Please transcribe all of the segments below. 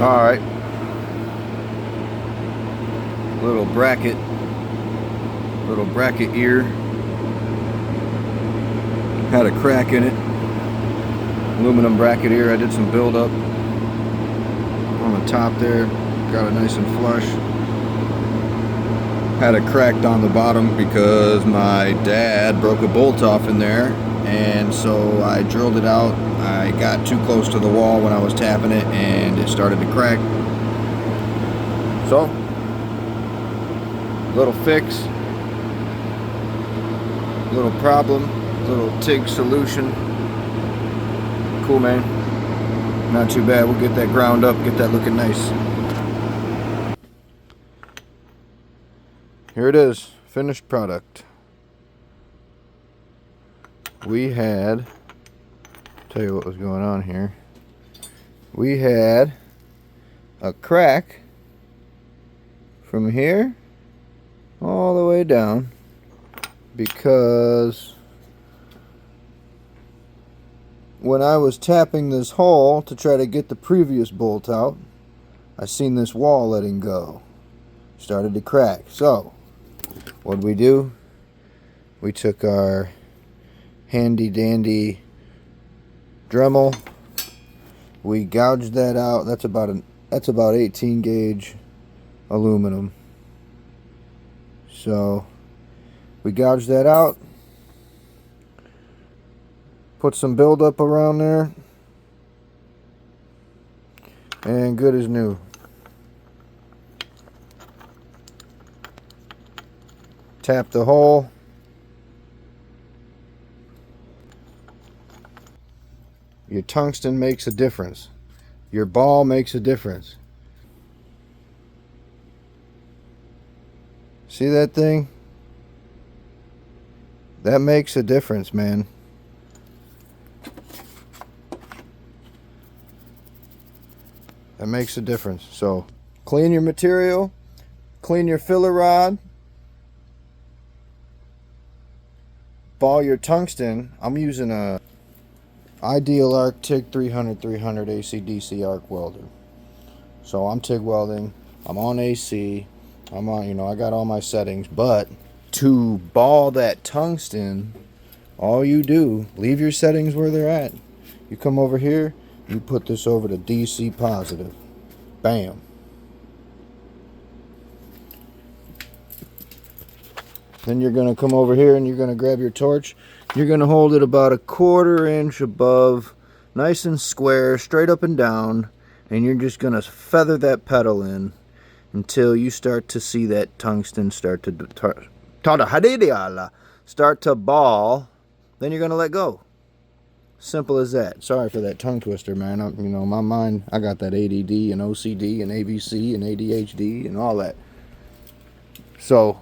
All right, little bracket ear had a crack in it. Aluminum bracket ear. I did some build up on the top there, got it nice and flush. Had it cracked on the bottom because my dad broke a bolt off in there, and so I drilled it out. I got too close to the wall when I was tapping it and it started to crack. So, little fix, little problem, little TIG solution. Cool, man. Not too bad. We'll get that ground up, get that looking nice. Here it is, finished product. We had, tell you what was going on here. We had a crack from here all the way down because when I was tapping this hole to try to get the previous bolt out, I seen this wall letting go. Started to crack. So, what did we do? We took our handy dandy Dremel. We gouged that out. That's about 18 gauge aluminum. So, we gouged that out. Put some buildup around there, and good as new. Tap the hole. Your tungsten makes a difference. Your ball makes a difference. See that thing? That makes a difference, man. That makes a difference. So, clean your material, clean your filler rod, ball your tungsten. I'm using a Ideal Arc TIG 300 AC/DC arc welder. So I'm TIG welding, I'm on AC, I'm on, I got all my settings, but to ball that tungsten, all you do, leave your settings where they're at. You come over here, you put this over to DC positive. Bam. Then you're going to come over here and you're going to grab your torch. You're going to hold it about a 1/4 inch above, nice and square, straight up and down. And you're just going to feather that pedal in until you start to see that tungsten start to ball. Then you're going to let go. Simple as that. Sorry for that tongue twister, man. My mind, I got that ADD and OCD and AVC and ADHD and all that. So,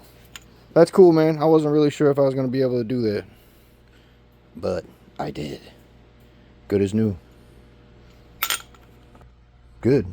that's cool, man. I wasn't really sure if I was going to be able to do that. But I did. Good as new. Good.